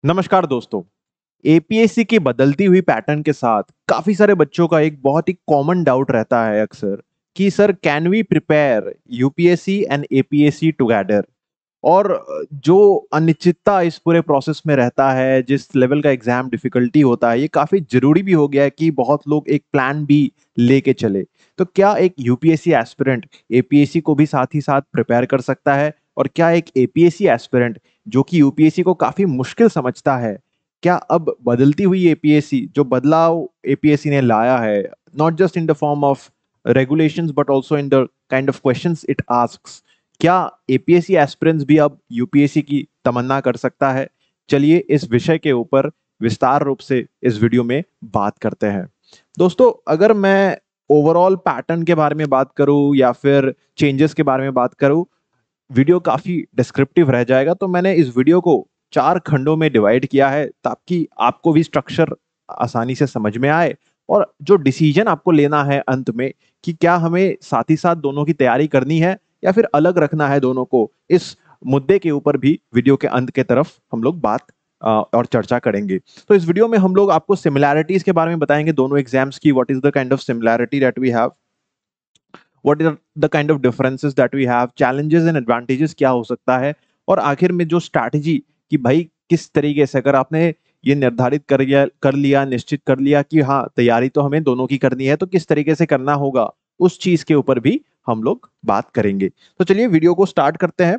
नमस्कार दोस्तों। एपीएससी की बदलती हुई पैटर्न के साथ काफी सारे बच्चों का एक बहुत ही कॉमन डाउट रहता है अक्सर कि sir can we prepare UPSC and APSC together. और जो अनिश्चितता इस पूरे प्रोसेस में रहता है, जिस लेवल का एग्जाम डिफिकल्टी होता है, ये काफी जरूरी भी हो गया है कि बहुत लोग एक प्लान बी लेके चले। तो क्या एक यूपीएससी एस्पिरेंट एपीएससी को भी साथ ही साथ प्रिपेयर कर सकता है? और क्या एक एपीएससी एस्पिरेंट जो कि यूपीएससी को काफी मुश्किल समझता है, क्या अब बदलती हुई एपीएससी, जो बदलाव एपीएससी ने लाया है, not just in the form of regulations but also in the kind of questions it asks, क्या एपीएससी एस्पिरेंट्स भी अब यूपीएससी की तमन्ना कर सकता है? चलिए इस विषय के ऊपर विस्तार रूप से इस वीडियो में बात करते हैं। दोस्तों, अगर मैं ओवरऑल पैटर्न के बारे में बात करूं या फिर चेंजेस के बारे में बात करूं, वीडियो काफी डिस्क्रिप्टिव रह जाएगा, तो मैंने इस वीडियो को 4 खंडों में डिवाइड किया है ताकि आपको भी स्ट्रक्चर आसानी से समझ में आए और जो डिसीजन आपको लेना है अंत में कि क्या हमें साथ ही साथ दोनों की तैयारी करनी है या फिर अलग रखना है दोनों को, इस मुद्दे के ऊपर भी वीडियो के अंत के तरफ हम लोग बात और चर्चा करेंगे। तो इस वीडियो में हम लोग आपको सिमिलैरिटीज के बारे में बताएंगे, दोनों एग्जाम्स की, what is the kind of similarity that we have, what are the kind of differences that we have, challenges and advantages क्या हो सकता है, और आखिर में जो स्ट्रैटेजी कि भाई किस तरीके से, अगर आपने ये निर्धारित कर लिया निश्चित कर लिया कि हाँ तैयारी तो हमें दोनों की करनी है, तो किस तरीके से करना होगा, उस चीज के ऊपर भी हम लोग बात करेंगे। तो चलिए वीडियो को स्टार्ट करते हैं।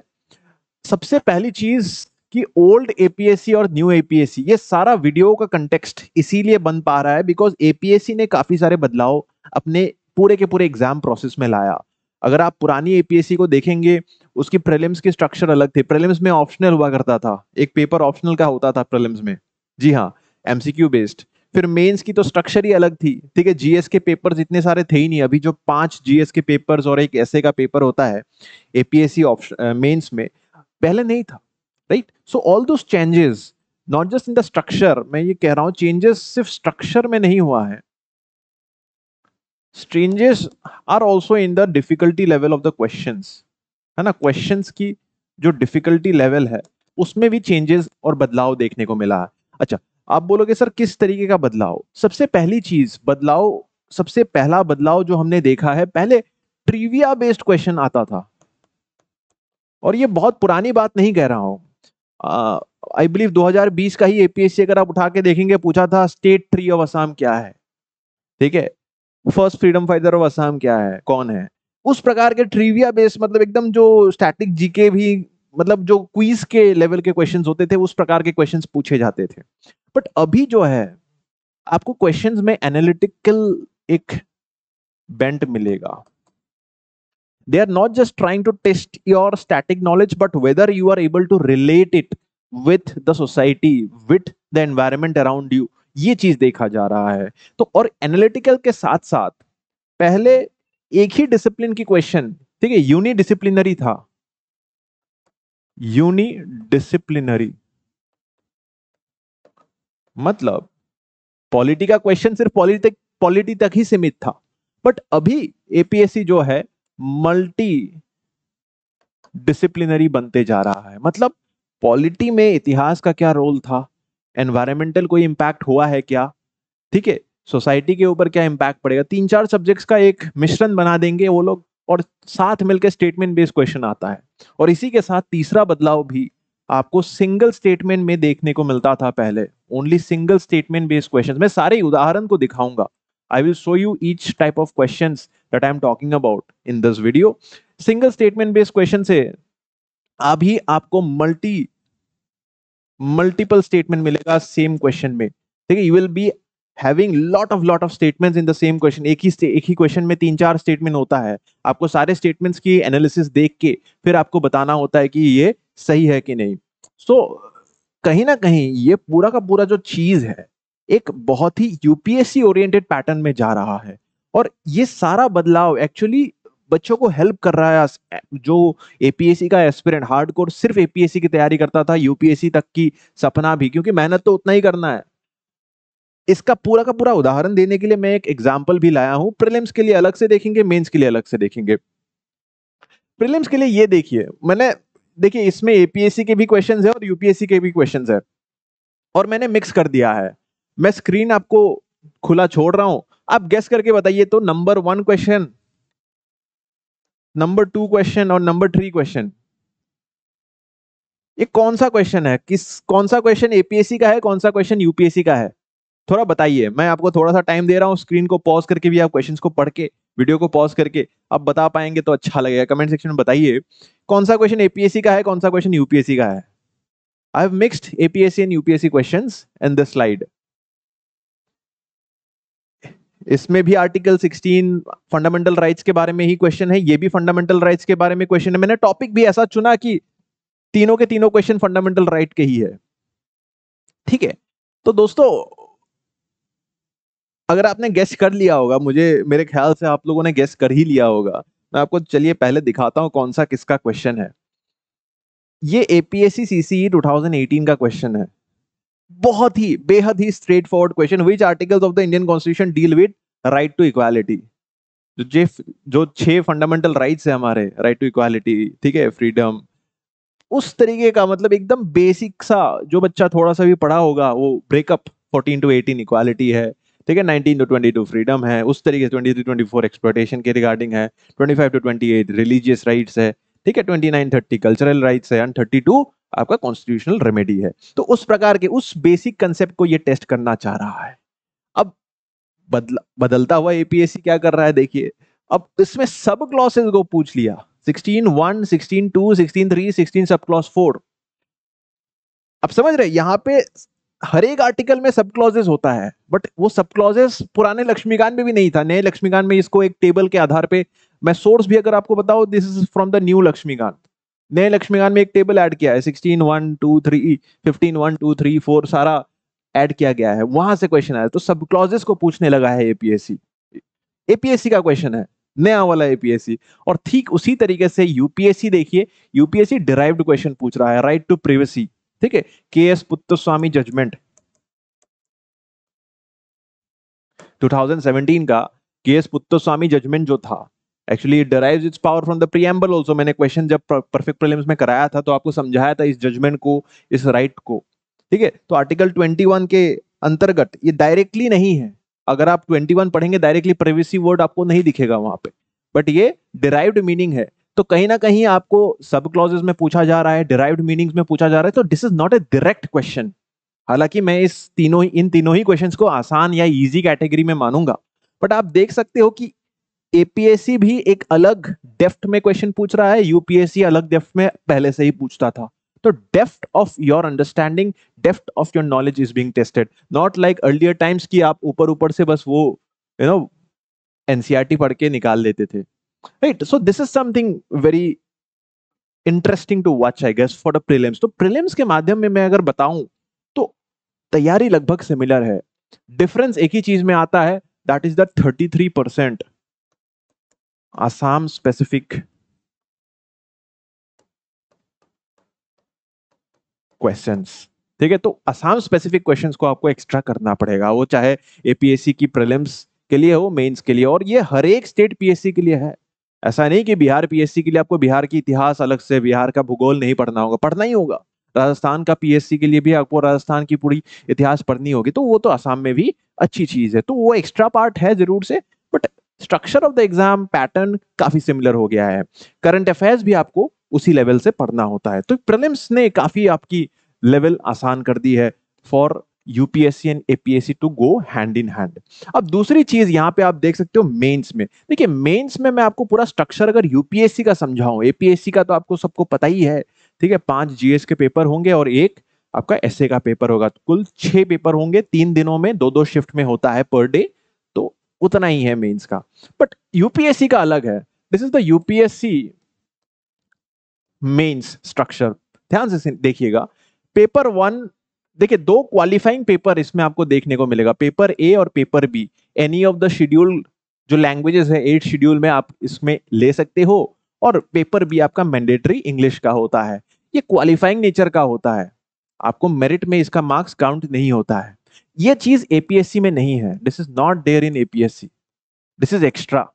सबसे पहली चीज कि ओल्ड एपीएससी और न्यू एपीएससी, ये सारा वीडियो का कंटेक्स्ट इसीलिए बन पा रहा है बिकॉज एपीएससी ने काफी सारे बदलाव अपने पूरे के पूरे एग्जाम प्रोसेस में लाया। अगर आप पुरानी एपीएससी को देखेंगे, उसकी प्रीलिम्स की स्ट्रक्चर अलग थी। प्रीलिम्स में ऑप्शनल हुआ करता था, एक पेपर ऑप्शनल का होता था प्रीलिम्स में, जी हाँ, एमसीक्यू बेस्ड। फिर मेंस की तो स्ट्रक्चर ही अलग थी, ठीक है। जीएस के पेपर्स इतने सारे थे ही नहीं। अभी जो 5 जीएस के पेपर्स और एक ऐसे का पेपर होता है एपीएससी ऑप्शन मेंस में, पहले नहीं था, right. So all those changes, not just in the structure, मैं ये कह रहा हूं चेंजेस सिर्फ स्ट्रक्चर में नहीं हुआ है, changes are also in the difficulty level of the questions, है ना। क्वेश्चंस की जो डिफिकल्टी लेवल है उसमें भी चेंजेस और बदलाव देखने को मिला है। अच्छा, आप बोलोगे सर किस तरीके का बदलाव? सबसे पहली चीज बदलाव, सबसे पहला बदलाव जो हमने देखा है, पहले ट्रिविया बेस्ड क्वेश्चन आता था। और ये बहुत पुरानी बात नहीं कह रहा हूं, आई बिलीव 2020 का ही एपीएससी अगर आप उठा के देखेंगे, पूछा था स्टेट ट्री ऑफ असम क्या है, ठीक है, first freedom fighter of Assam क्या है, कौन है। उस प्रकार के ट्रिविया बेस, मतलब एकदम जो स्टैटिक जीके भी, मतलब जो क्विज के लेवल के क्वेश्चंस होते थे, उस प्रकार के क्वेश्चंस पूछे जाते थे। बट अभी जो है, आपको क्वेश्चंस में एनालिटिकल एक बेंट मिलेगा। They are not just trying to test your static knowledge, but whether you are able to relate it with the society, with the environment around you, ये चीज देखा जा रहा है। तो और एनालिटिकल के साथ साथ पहले एक ही डिसिप्लिन की क्वेश्चन, ठीक है, यूनि डिसिप्लिनरी था, यूनि डिसिप्लिनरी, मतलब पॉलिटी का क्वेश्चन सिर्फ पॉलिटी तक ही सीमित था। बट अभी एपीएससी जो है मल्टी डिसिप्लिनरी बनते जा रहा है। मतलब पॉलिटी में इतिहास का क्या रोल था, एनवायरमेंटल कोई इंपैक्ट हुआ है क्या, ठीक है, सोसाइटी के ऊपर क्या इंपैक्ट पड़ेगा, 3-4 सब्जेक्ट्स का एक मिश्रण बना देंगे वो लोग, और साथ मिलकर स्टेटमेंट बेस्ड क्वेश्चन आता है। और इसी के साथ तीसरा बदलाव भी आपको सिंगल स्टेटमेंट में देखने को मिलता था पहले, only single statement based question. मैं सारे उदाहरण को दिखाऊंगा, I will show you each type of question that I am talking about in this video. Single statement based question से अभी आपको मल्टीपल स्टेटमेंट मिलेगा सेम क्वेश्चन में, ठीक है। You will be having lot of statements in the same question. एक ही question में 3-4 statement होता है। आपको सारे स्टेटमेंट्स की एनालिसिस देख के फिर आपको बताना होता है कि ये सही है कि नहीं। सो कहीं ना कहीं ये पूरा का पूरा जो चीज है, एक बहुत ही यूपीएससी ओरिएंटेड पैटर्न में जा रहा है। और ये सारा बदलाव एक्चुअली बच्चों को हेल्प कर रहा है। जो एपीएससी का एस्पिरेंट हार्डकोर सिर्फ एपीएससी की तैयारी करता था, यूपीएससी तक की सपना भी, क्योंकि मेहनत तो उतना ही करना है। इसका पूरा का पूरा उदाहरण देने के लिए मैं एक एग्जांपल भी लाया हूं। प्रीलिम्स के लिए अलग से देखेंगे, मेंस के लिए अलग से देखेंगे। प्रीलिम्स के लिए ये देखिए, मैंने, देखिए इसमें एपीएससी के भी क्वेश्चंस है और यूपीएससी के भी क्वेश्चंस है। और मैंने मिक्स कर दिया है। मैं स्क्रीन आपको खुला छोड़ रहा हूं, आप गेस करके बताइए तो नंबर 1 क्वेश्चन, नंबर 2 क्वेश्चन और नंबर 3 क्वेश्चन, ये कौन सा क्वेश्चन है? कौन सा क्वेश्चन एपीएससी का है, कौन सा क्वेश्चन यूपीएससी का है? थोड़ा बताइए। मैं आपको थोड़ा सा टाइम दे रहा हूँ, स्क्रीन को पॉज करके भी आप क्वेश्चंस को पढ़ के, वीडियो को पॉज करके आप बता पाएंगे तो अच्छा लगेगा। कमेंट सेक्शन में बताइए कौन सा क्वेश्चन एपीएससी का है, कौन सा क्वेश्चन यूपीएससी का है। I have mixed APSC and UPSC questions in this slide. इसमें भी आर्टिकल 16 फंडामेंटल राइट्स के बारे में ही क्वेश्चन है, ये भी फंडामेंटल राइट्स के बारे में क्वेश्चन है। मैंने टॉपिक भी ऐसा चुना कि तीनों के तीनों क्वेश्चन फंडामेंटल राइट के ही है। ठीक है, तो दोस्तों अगर आपने गेस कर लिया होगा, मुझे मेरे ख्याल से आप लोगों ने गेस कर ही लिया होगा। मैं आपको चलिए पहले दिखाता हूं कौन सा किसका क्वेश्चन है। ये एपीएससी सीसीई 2018 का क्वेश्चन है। बहुत ही बेहद ही straightforward question. Which articles of the Indian Constitution deal with right to equality? जो 6 फंडामेंटल राइट्स है हमारे, राइट टू इक्वालिटी, ठीक है, फ्रीडम, उस तरीके का, मतलब एकदम बेसिक सा, जो बच्चा थोड़ा सा भी पढ़ा होगा वो, ब्रेकअप 14 to 18 इक्वालिटी है, ठीक है, 19 to 22 फ्रीडम है, उस तरीके से 20 to 24 एक्सप्लॉयटेशन के रिगार्डिंग है, 25 to 28 रिलीजियस राइट्स है, ठीक है, 29-30 कल्चरल राइट्स है, एंड 32 आपका कॉन्स्टिट्यूशनल रेमेडी है। तो उस प्रकार के उस बेसिक कंसेप्ट को ये टेस्ट करना चाह रहा है। अब बदलता हुआ एपीएससी क्या कर रहा है देखिए, अब इसमें सब क्लॉसेस को पूछ लिया, 16(1), 16(2), 16(3), 16 सब क्लॉज 4। अब समझ रहे, यहाँ पे हर एक आर्टिकल में सब क्लॉजेस होता है, बट वो सब क्लॉजेस पुराने लक्ष्मीकांत में भी नहीं था। नए लक्ष्मीकांत में इसको एक टेबल के आधार पे, मैं सोर्स भी अगर आपको बताऊं, this is from the new Laxmikanth. नए लक्ष्मीकांत में एक टेबल ऐड किया है, 16(1), 2), 3, 15(1), 2, 3, 4 सारा ऐड किया गया है, वहां से क्वेश्चन आया। तो सब क्लॉजेस को पूछने लगा है एपीएससी। एपीएससी का क्वेश्चन है, नया वाला एपीएससी। और ठीक उसी तरीके से यूपीएससी देखिए, यूपीएससी डिराइव्ड क्वेश्चन पूछ रहा है, राइट टू प्रिवेसी, ठीक है, केएस पुत्तस्वामी जजमेंट 2017 का, केएस पुत्तस्वामी जजमेंट जो था, actually it derives it's power from the preamble also. मैंने क्वेश्चन जब परफेक्ट प्रीलिम्स में कराया था तो आपको समझाया था इस जजमेंट को, इस राइट को, ठीक है। तो आर्टिकल 21 के अंतर्गत ये डायरेक्टली नहीं है, अगर आप 21 पढ़ेंगे डायरेक्टली प्रिवेसी वर्ड आपको नहीं दिखेगा वहां पे, बट ये डिराइव्ड मीनिंग है। तो कहीं ना कहीं आपको सब क्लॉजेस में पूछा जा रहा है, डिराइव्ड मीनिंग्स में पूछा जा रहा है, तो this is not a direct question. हालांकि मैं इन तीनों ही क्वेश्चंस को आसान या इजी कैटेगरी में मानूंगा, बट आप देख सकते हो कि एपीएससी भी एक अलग डेप्थ में क्वेश्चन पूछ रहा है, यूपीएससी अलग डेप्थ में पहले से ही पूछता था। तो depth of your understanding, depth of your knowledge is being tested, not like earlier times कि आप ऊपर ऊपर से बस वो यू नो एनसीईआरटी पढ़ के निकाल लेते थे, right. So this is something very interesting to watch I guess for the prelims. तो प्रीलिम्स के माध्यम में मैं अगर बताऊं तो तैयारी लगभग सिमिलर है। डिफरेंस एक ही चीज में आता है, that is the 33% Assam specific questions, ठीक है। तो आसाम स्पेसिफिक क्वेश्चंस को आपको एक्स्ट्रा करना पड़ेगा, वो चाहे एपीएससी की प्रीलिम्स के लिए हो, मेंस के लिए, और ये हर एक स्टेट पीएससी के लिए है। ऐसा नहीं कि बिहार पीएससी के लिए आपको बिहार की इतिहास अलग से, बिहार का भूगोल नहीं पढ़ना होगा, पढ़ना ही होगा। राजस्थान का पीएससी के लिए भी आपको राजस्थान की पूरी इतिहास पढ़नी होगी, तो वो तो आसाम में भी अच्छी चीज है, तो वो एक्स्ट्रा पार्ट है जरूर से, but structure of the exam pattern काफी सिमिलर हो गया है। करंट अफेयर्स भी आपको उसी लेवल से पढ़ना होता है। तो प्रीलिम्स ने काफी आपकी लेवल आसान कर दी है for UPSC and APSC to go hand in hand. अब दूसरी चीज यहाँ पे आप देख सकते हो मेंस में, देखिए मेंस में मैं आपको पूरा स्ट्रक्चर अगर यूपीएससी का समझाऊं, एपीएससी का तो आपको सबको पता ही है, ठीक है। 5 जीएस के पेपर होंगे और एक आपका एसए का पेपर होगा, तो कुल 6 पेपर होंगे, 3 दिनों में, 2-2 शिफ्ट में होता है पर डे, तो उतना ही है मेंस का। बट यूपीएससी का अलग है, this is the UPSC mains structure. ध्यान से देखिएगा, पेपर 1, देखिए 2 क्वालिफाइंग पेपर इसमें आपको देखने को मिलेगा, पेपर ए और paper B. Any of the schedule जो लैंग्वेजेस है 8 शेड्यूल में आप इसमें ले सकते हो, और पेपर बी आपका मैंडेटरी इंग्लिश का होता है। ये क्वालिफाइंग नेचर का होता है, आपको मेरिट में इसका मार्क्स काउंट नहीं होता है। ये चीज एपीएससी में नहीं है, this is not there in APSC, this is extra.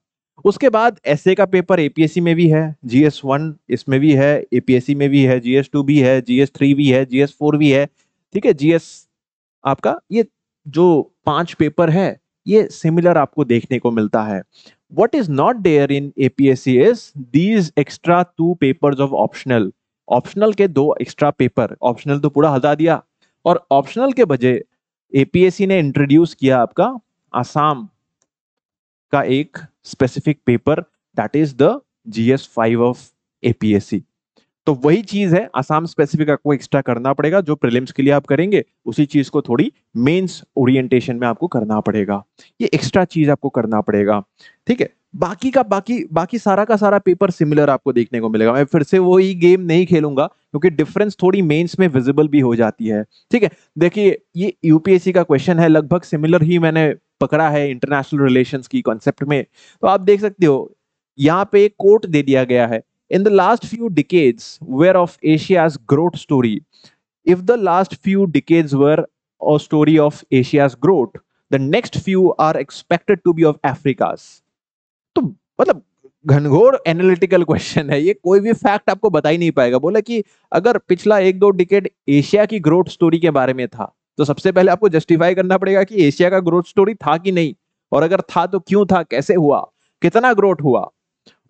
उसके बाद एसए का पेपर एपीएससी में भी है, जीएस 1 इसमें भी है, एपीएससी में भी है, जीएस 2 भी है, जीएस 3 भी है, जीएस 4 भी है, ठीक है, जीएस आपका ये जो 5 पेपर है ये सिमिलर आपको देखने को मिलता है. What is not there in APSC is these extra 2 papers of optional. Optional के 2 एक्स्ट्रा पेपर, ऑप्शनल तो पूरा हटा दिया और ऑप्शनल के बजाय एपीएससी ने इंट्रोड्यूस किया आपका आसाम का एक specific paper, that is the GS5 of APSC. तो वही चीज है, आसाम स्पेसिफिक आपको एक्स्ट्रा करना पड़ेगा, जो प्रीलिम्स के लिए आप करेंगे उसी चीज को थोड़ी मेंस ओरिएंटेशन में आपको करना पड़ेगा. ये एक्स्ट्रा चीज आपको करना पड़ेगा. ठीक है, बाकी का बाकी सारा का सारा पेपर सिमिलर आपको देखने को मिलेगा. मैं फिर से वही गेम नहीं खेलूंगा क्योंकि डिफरेंस थोड़ी मेंस में विजिबल भी हो जाती है. ठीक है, देखिए ये यूपीएससी का क्वेश्चन है, लगभग सिमिलर ही मैंने पकड़ा है इंटरनेशनल रिलेशंस की कॉन्सेप्ट में. तो आप देख सकते हो यहाँ पे एक कोट दे दिया गया है. In the last few decades were of Asia's growth story. If the last few decades were a story of Asia's growth, the next few are expected to be of Africa's. तो मतलब घनघोर analytical question है ये, कोई भी fact आपको बता ही नहीं पाएगा. बोला कि अगर पिछला 1-2 डिकेड एशिया की ग्रोथ स्टोरी के बारे में था तो सबसे पहले आपको जस्टिफाई करना पड़ेगा कि एशिया का ग्रोथ स्टोरी था कि नहीं, और अगर था तो क्यों था, कैसे हुआ, कितना ग्रोथ हुआ.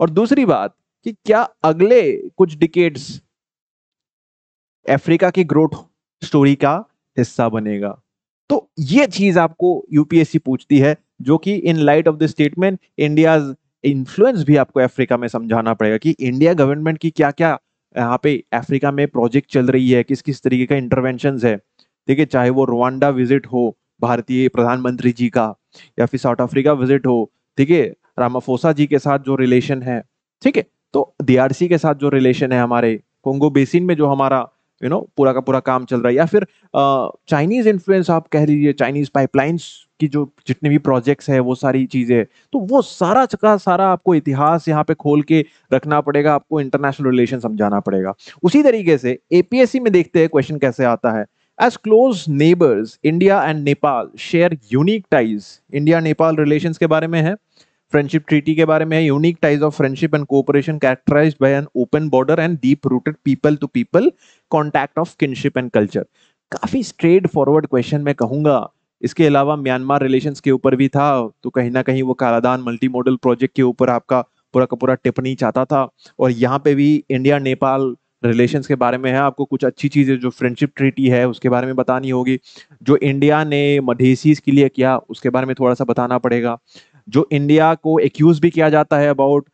और दूसरी बात कि क्या अगले कुछ डिकेड्स अफ्रीका की ग्रोथ स्टोरी का हिस्सा बनेगा. तो ये चीज आपको यूपीएससी पूछती है, जो कि in light of the statement India influence भी आपको अफ्रीका में समझाना पड़ेगा कि इंडिया गवर्नमेंट की क्या क्या यहाँ पे अफ्रीका में प्रोजेक्ट चल रही है, किस किस तरीके का इंटरवेंशन है. ठीक है, चाहे वो रुवांडा विजिट हो भारतीय प्रधानमंत्री जी का, या फिर साउथ अफ्रीका विजिट हो. ठीक है, रामाफोसा जी के साथ जो रिलेशन है. ठीक है, तो डीआरसी के साथ जो रिलेशन है, हमारे कोंगो बेसिन में जो हमारा पूरा का पूरा काम चल रहा है, या फिर चाइनीज इन्फ्लुएंस आप कह लीजिए, चाइनीज पाइपलाइंस की जो जितने भी प्रोजेक्ट्स है वो सारी चीजें, तो वो सारा का सारा आपको इतिहास यहाँ पे खोल के रखना पड़ेगा, आपको इंटरनेशनल रिलेशन समझाना पड़ेगा. उसी तरीके से एपीएससी में देखते हैं क्वेश्चन कैसे आता है. As close neighbours India and Nepal share unique ties. India Nepal relations के बारे में है, फ्रेंडशिप ट्रीटी के बारे में है. Unique ties of friendship and cooperation characterised by an open border and deep rooted people to people contact of kinship and culture. काफी straightforward question मैं कहूंगा. इसके अलावा म्यांमार रिलेशंस के ऊपर भी था, तो कहीं ना कहीं वो कालादान मल्टी मॉडल प्रोजेक्ट के ऊपर आपका पूरा का पूरा टिप्पणी चाहता था. और यहाँ पे भी इंडिया नेपाल रिलेशंस के बारे में है, आपको कुछ अच्छी चीजें जो फ्रेंडशिप ट्रीटी है उसके बारे में बतानी होगी. जो इंडिया ने मधेसीज के लिए किया उसके बारे में थोड़ा सा बताना पड़ेगा. जो इंडिया को एक्यूज भी किया जाता है about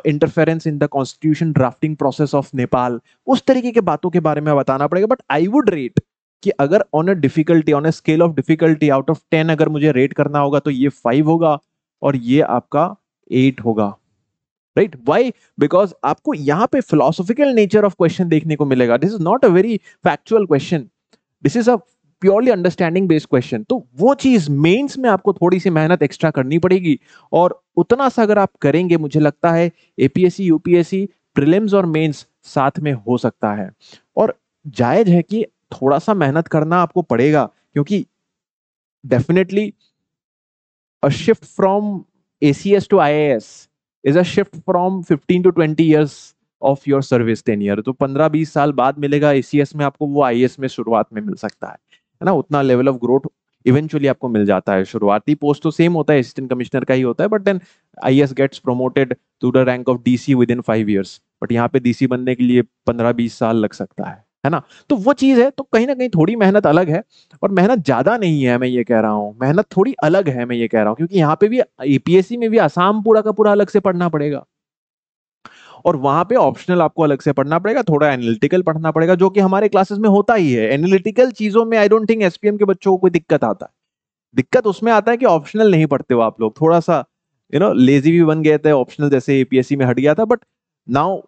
interference in the constitution drafting process of Nepal, उस तरीके के बातों के बारे में बताना पड़ेगा. बट आई वुड रेट कि अगर on a difficulty, on a scale of difficulty out of 10 अगर मुझे रेट करना होगा तो ये 5 होगा और ये आपका 8 होगा. Right, Y? बिकॉज आपको यहाँ पे फिलोसॉफिकल नेचर ऑफ क्वेश्चन देखने को मिलेगा. This is not a very factual question, this is a purely understanding based question. तो वो चीज मेंस में आपको थोड़ी सी मेहनत एक्स्ट्रा करनी पड़ेगी, और उतना सा अगर आप करेंगे मुझे लगता है एपीएससी यूपीएससी प्रीलिम्स और मेंस साथ में हो सकता है. और जायज है कि थोड़ा सा मेहनत करना आपको पड़ेगा, क्योंकि definitely a shift from ACS to IAS is a shift from 15 to 20 years of your service tenure. तो 15-20 साल बाद मिलेगा ACS में आपको, वो IAS में शुरुआत में मिल सकता है ना. उतना लेवल ऑफ ग्रोथ इवेंचुअली आपको मिल जाता है. शुरुआती पोस्ट तो सेम होता है, असिस्टेंट कमिश्नर का ही होता है, but then IAS gets promoted to the rank of DC within 5 years. But यहाँ पे DC बनने के लिए 15-20 साल लग सकता है ना. तो वो चीज है, तो कहीं ना कहीं थोड़ी मेहनत अलग है, और मेहनत ज्यादा नहीं है, मैं ये कह रहा हूँ, मेहनत थोड़ी अलग है, मैं ये कह रहा हूँ, क्योंकि यहाँ पे भी एपीएससी में भी आसाम पूरा का पूरा अलग से पढ़ना पड़ेगा, और वहां पे ऑप्शनल आपको अलग से पढ़ना पड़ेगा, थोड़ा एनालिटिकल पढ़ना पड़ेगा, जो कि हमारे क्लासेस में होता ही है. एनालिटिकल चीजों में आई डोंट थिंक एसपीएम के बच्चों को कोई दिक्कत आता है. दिक्कत उसमें आता है कि ऑप्शनल नहीं पढ़ते हो आप लोग, थोड़ा सा लेजी भी बन गए थे, ऑप्शनल जैसे एपीएससी में हट गया था. But now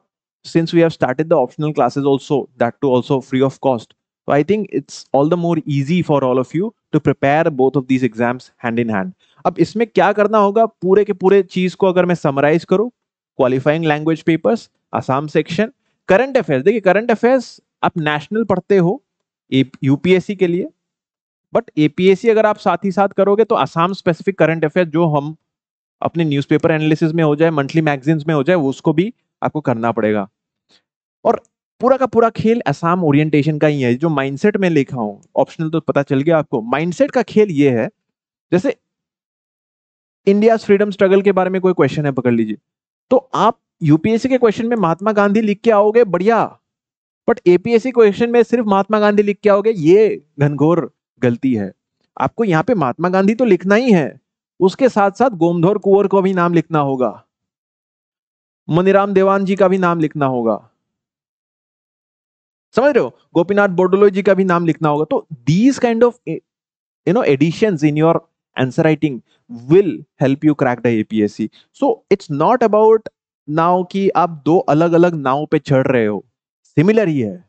since we have started the optional classes also, that too also free of cost, so I think it's all the more easy for all of you to prepare both of these exams hand in hand. अब इसमें क्या करना होगा, पूरे के पूरे चीज को अगर मैं समराइज करूं, qualifying language papers, Assam section, current affairs. देखिए करंट अफेयर्स आप नेशनल पढ़ते हो यूपीएससी के लिए, बट एपीएससी अगर आप साथ ही साथ करोगे तो आसाम स्पेसिफिक करंट अफेयर जो हम अपने न्यूज़पेपर एनालिसिस में हो जाए, मंथली मैगजीन्स में हो जाए, उसको भी आपको करना पड़ेगा. और पूरा का पूरा खेल असम ओरिएंटेशन का ही है। जो माइंडसेट में लिखा हूं, ऑप्शनल तो पता चल गया आपको, माइंडसेट का खेल ये है, जैसे इंडिया फ्रीडम स्ट्रगल के बारे में कोई क्वेश्चन है पकड़ लीजिए, तो आप यूपीएससी के क्वेश्चन में महात्मा गांधी लिख के आओगे, बढ़िया, बट एपीएससी क्वेश्चन में सिर्फ महात्मा गांधी लिख के आओगे, ये घनघोर गलती है। आपको यहाँ पे महात्मा गांधी तो लिखना ही है, उसके साथ साथ गोमधोर कुंवर को भी नाम लिखना होगा, मनीराम देवान जी का भी नाम लिखना होगा, समझ रहे हो, गोपीनाथ बोरडोलोई जी का भी नाम लिखना होगा। तो these kind of additions in your answer writing will help you crack the APSC. So it's not about now कि आप दो अलग अलग नाव पे चढ़ रहे हो, सिमिलर ही है,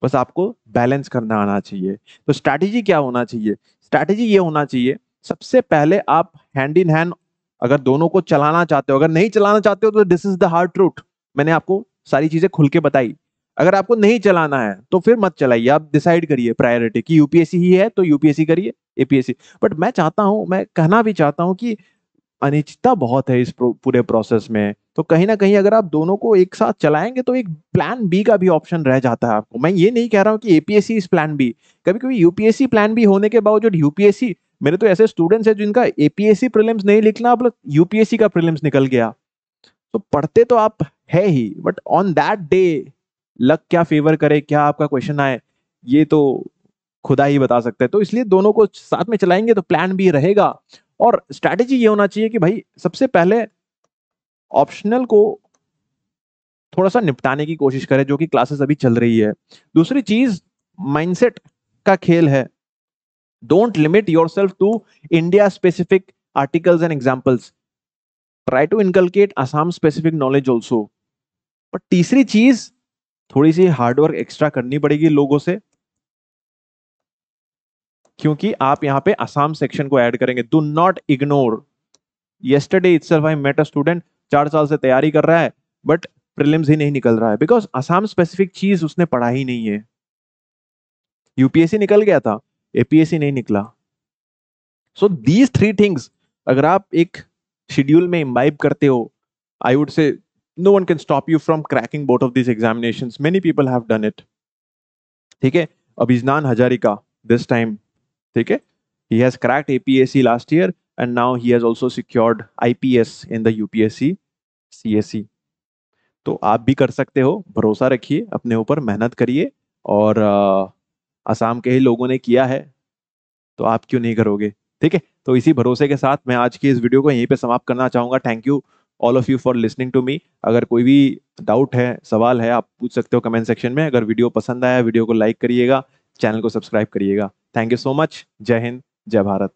बस आपको बैलेंस करना आना चाहिए। तो स्ट्रैटेजी क्या होना चाहिए? स्ट्रैटेजी ये होना चाहिए, सबसे पहले आप हैंड इन हैंड, अगर दोनों को चलाना चाहते हो, अगर नहीं चलाना चाहते हो तो this is the hard truth, मैंने आपको सारी चीजें खुल के बताई। अगर आपको नहीं चलाना है तो फिर मत चलाइए, आप डिसाइड करिए प्रायोरिटी कि यूपीएससी ही है तो यूपीएससी करिए, एपीएससी। बट मैं चाहता हूं, मैं कहना भी चाहता हूं कि अनिश्चितता बहुत है इस पूरे प्रोसेस में, तो कहीं ना कहीं अगर आप दोनों को एक साथ चलाएंगे तो एक प्लान बी का भी ऑप्शन रह जाता है आपको। मैं ये नहीं कह रहा हूं कि एपीएससी इज प्लान बी, कभी कभी यूपीएससी प्लान बी होने के बावजूद यूपीएससी, मेरे तो ऐसे स्टूडेंट्स हैं जिनका एपीएससी प्रीलिम्स नहीं लिखना, अब यूपीएससी का प्रीलिम्स निकल गया। तो पढ़ते तो आप है ही, but on that day luck क्या फेवर करे, क्या आपका क्वेश्चन आए, ये तो खुदा ही बता सकते हैं। तो इसलिए दोनों को साथ में चलाएंगे तो प्लान बी रहेगा। और स्ट्रैटेजी ये होना चाहिए कि भाई सबसे पहले ऑप्शनल को थोड़ा सा निपटाने की कोशिश करें, जो कि क्लासेस अभी चल रही है। दूसरी चीज माइंडसेट का खेल है, don't limit yourself to India specific articles and examples, try to inculcate Assam specific knowledge also. और तीसरी चीज, थोड़ी सी हार्डवर्क एक्स्ट्रा करनी पड़ेगी लोगों से, क्योंकि आप यहाँ पे असम सेक्शन को ऐड करेंगे। Do not ignore, yesterday itself I met a student, 4 साल से तैयारी कर रहा है बट प्रीलिम्स ही नहीं निकल रहा है, बिकॉज असम स्पेसिफिक चीज उसने पढ़ा ही नहीं है। यूपीएससी निकल गया था, एपीएससी नहीं निकला। सो दीज थ्री थिंग्स अगर आप एक शेड्यूल में इम्बाइब करते हो, I would say no one can stop you from cracking both of this examinations, many people have done it. ठीक है, अभिजनान हजारिका दिस टाइम, ठीक है, he has cracked APSC last year and now he has also secured IPS in the UPSC CSE। तो आप भी कर सकते हो, भरोसा रखिए अपने ऊपर, मेहनत करिए, और असम के ही लोगों ने किया है तो आप क्यों नहीं करोगे? ठीक है, तो इसी भरोसे के साथ मैं आज की इस वीडियो को यहीं पे समाप्त करना चाहूंगा। Thank you all of you for listening to me. अगर कोई भी डाउट है, सवाल है, आप पूछ सकते हो कमेंट सेक्शन में। अगर वीडियो पसंद आया, वीडियो को लाइक करिएगा, चैनल को सब्सक्राइब करिएगा। Thank you so much. जय हिंद, जय भारत।